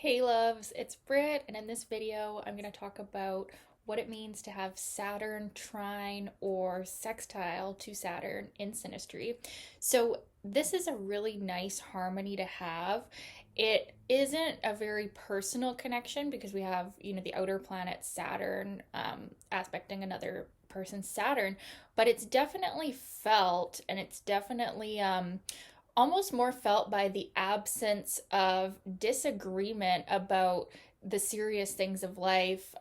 Hey loves, it's Britt, and in this video, I'm going to talk about what it means to have Saturn trine or sextile to Saturn in Synastry. So, this is a really nice harmony to have. It isn't a very personal connection because we have, the outer planet Saturn aspecting another person's Saturn, but it's definitely felt and it's definitely almost more felt by the absence of disagreement about the serious things of life,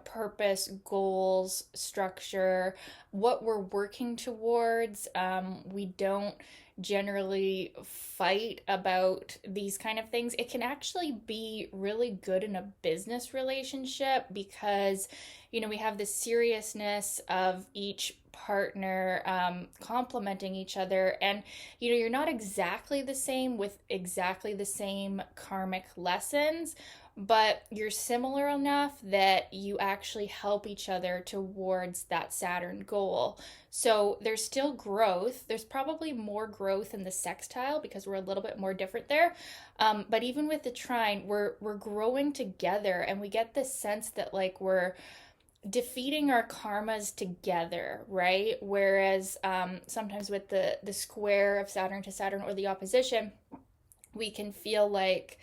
purpose, goals, structure, what we're working towards. We don't generally fight about these kind of things. It can actually be really good in a business relationship because, we have the seriousness of each partner complementing each other, and you're not exactly the same with exactly the same karmic lessons, but you're similar enough that you actually help each other towards that Saturn goal. So there's still growth. There's probably more growth in the sextile because we're a little bit more different there. But even with the trine, we're growing together, and we get this sense that like we're defeating our karmas together, right? Whereas sometimes with the square of Saturn to Saturn or the opposition, we can feel like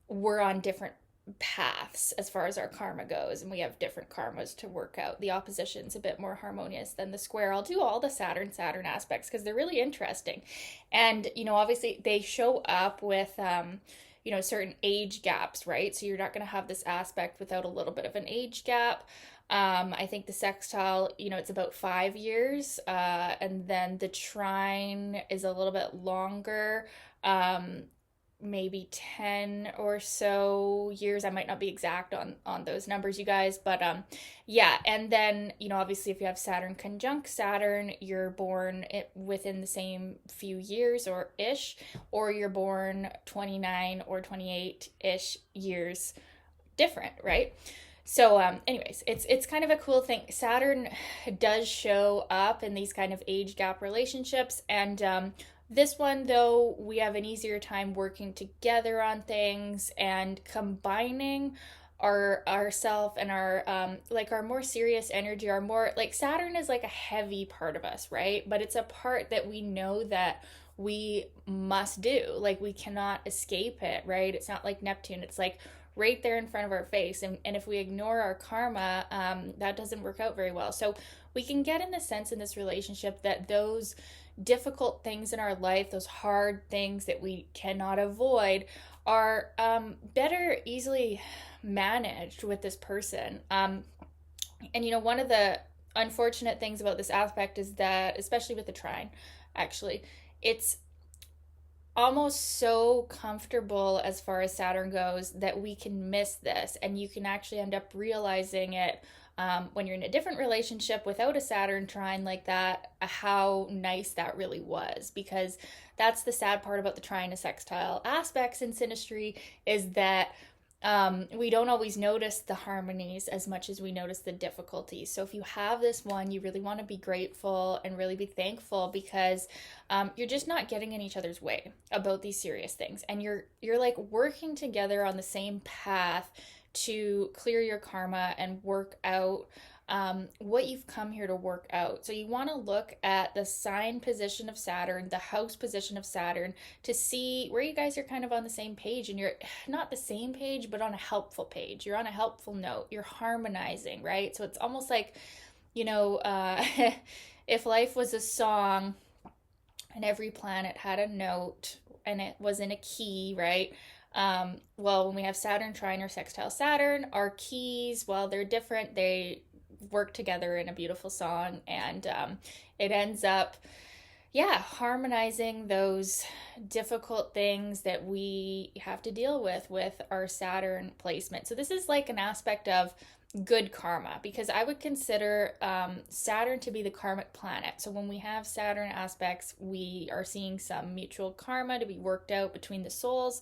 we're on different paths as far as our karma goes, and we have different karmas to work out. The opposition's a bit more harmonious than the square. I'll do all the Saturn aspects because they're really interesting. And obviously they show up with certain age gaps, right? So you're not going to have this aspect without a little bit of an age gap. I think the sextile, it's about 5 years, and then the trine is a little bit longer, maybe 10 or so years. I might not be exact on those numbers, you guys, but yeah. And then obviously if you have Saturn conjunct Saturn, you're born within the same few years or ish, or you're born 29 or 28 ish years different, right? So, anyways, it's kind of a cool thing. Saturn does show up in these kind of age gap relationships, and this one though we have an easier time working together on things and combining ourself and our like our more serious energy, our more like Saturn is like a heavy part of us, right? But it's a part that we know that we must do. Like we cannot escape it, right? It's not like Neptune. It's like right there in front of our face. And if we ignore our karma, that doesn't work out very well. So we can get in the sense in this relationship that those difficult things in our life, those hard things that we cannot avoid, are better easily managed with this person. And one of the unfortunate things about this aspect is that, especially with the trine, actually, it's almost so comfortable as far as Saturn goes that we can miss this, and you can actually end up realizing it when you're in a different relationship without a Saturn trine like that, how nice that really was. Because that's the sad part about the trine to sextile aspects in synastry, is that we don't always notice the harmonies as much as we notice the difficulties. So if you have this one, you really want to be grateful and really be thankful because you're just not getting in each other's way about these serious things, and you're like working together on the same path to clear your karma and work out what you've come here to work out. So you want to look at the sign position of Saturn, the house position of Saturn, to see where you guys are kind of on the same page, and you're not the same page, but on a helpful page. You're on a helpful note. You're harmonizing, right? So it's almost like, if life was a song and every planet had a note and it was in a key, right? Well, when we have Saturn trine or sextile Saturn, our keys, while they're different, they work together in a beautiful song, and it ends up, yeah, harmonizing those difficult things that we have to deal with our Saturn placement. So this is like an aspect of good karma, because I would consider Saturn to be the karmic planet. So when we have Saturn aspects, we are seeing some mutual karma to be worked out between the souls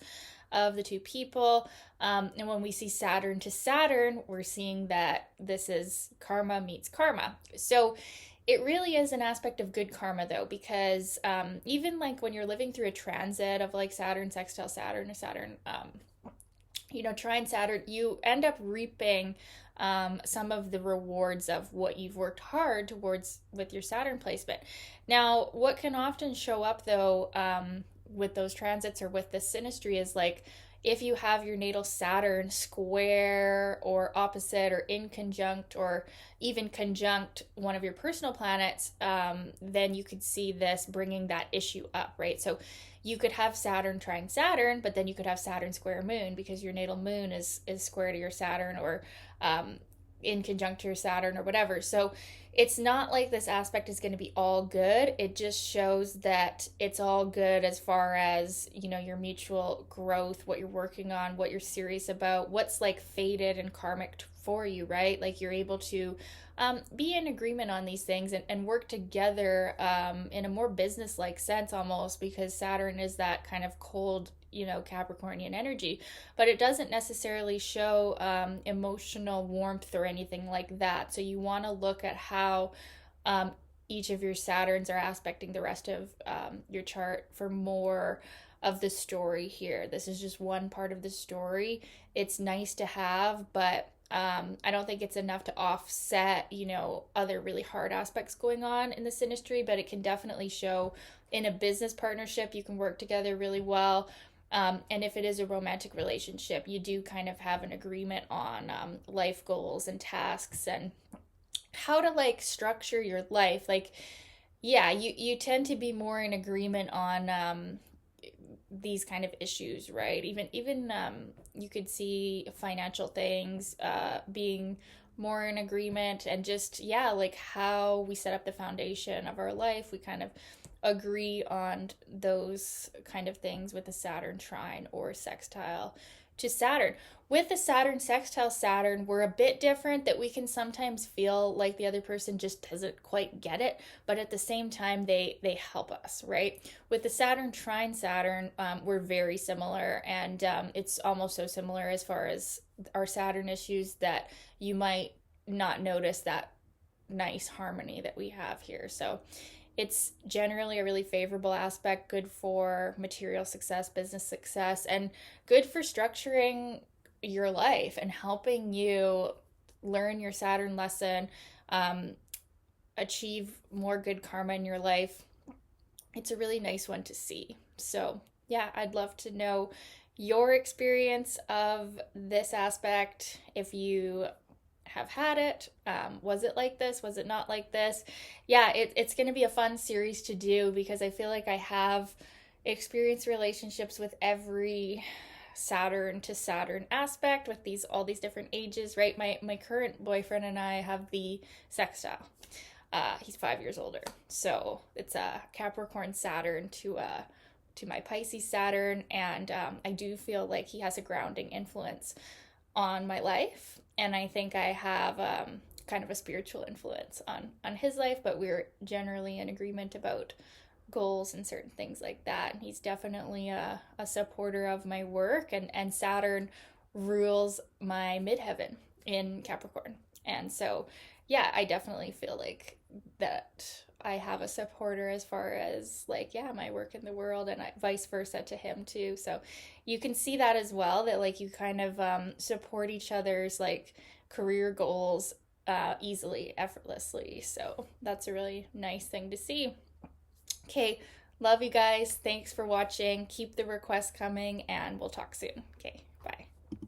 of the two people. And when we see Saturn to Saturn, we're seeing that this is karma meets karma. So it really is an aspect of good karma, though, because even like when you're living through a transit of like Saturn sextile Saturn or Saturn Trine Saturn, you end up reaping some of the rewards of what you've worked hard towards with your Saturn placement. Now, what can often show up though, with those transits or with the synastry is like if you have your natal Saturn square or opposite or in conjunct or even conjunct one of your personal planets, then you could see this bringing that issue up, right? So you could have Saturn trine Saturn, but then you could have Saturn square Moon because your natal Moon is square to your Saturn or in conjunct to your Saturn or whatever. So it's not like this aspect is going to be all good. It just shows that it's all good as far as, your mutual growth, what you're working on, what you're serious about, what's like fated and karmic for you, right? Like you're able to be in agreement on these things and work together in a more business-like sense almost, because Saturn is that kind of cold, Capricornian energy, but it doesn't necessarily show emotional warmth or anything like that. So you want to look at how each of your Saturns are aspecting the rest of your chart for more of the story here. This is just one part of the story. It's nice to have, but I don't think it's enough to offset, other really hard aspects going on in the synastry, but it can definitely show in a business partnership, you can work together really well. And if it is a romantic relationship, you do kind of have an agreement on life goals and tasks and how to like structure your life. Like, yeah, you tend to be more in agreement on these kind of issues, right? Even you could see financial things being more in agreement, and just like how we set up the foundation of our life. We kind of agree on those kind of things with the Saturn trine or sextile to Saturn. With the Saturn sextile Saturn, we're a bit different, that we can sometimes feel like the other person just doesn't quite get it, but at the same time they help us, right? With the Saturn trine Saturn, we're very similar, and it's almost so similar as far as our Saturn issues that you might not notice that nice harmony that we have here. So it's generally a really favorable aspect, good for material success, business success, and good for structuring your life and helping you learn your Saturn lesson, achieve more good karma in your life. It's a really nice one to see. So, yeah, I'd love to know your experience of this aspect. If you have had it, was it like this, was it not like this? It's going to be a fun series to do, because I feel like I have experienced relationships with every Saturn to Saturn aspect with all these different ages, right? My current boyfriend and I have the sextile. He's 5 years older, so it's a Capricorn Saturn to my Pisces Saturn, and I do feel like he has a grounding influence on my life, and I think I have kind of a spiritual influence on his life, but we're generally in agreement about goals and certain things like that. And he's definitely a supporter of my work, and Saturn rules my midheaven in Capricorn. And so, I definitely feel like that I have a supporter as far as like, my work in the world, and vice versa to him too. So you can see that as well, that like you kind of support each other's like career goals easily, effortlessly. So that's a really nice thing to see. Okay, love you guys. Thanks for watching. Keep the requests coming, and we'll talk soon. Okay.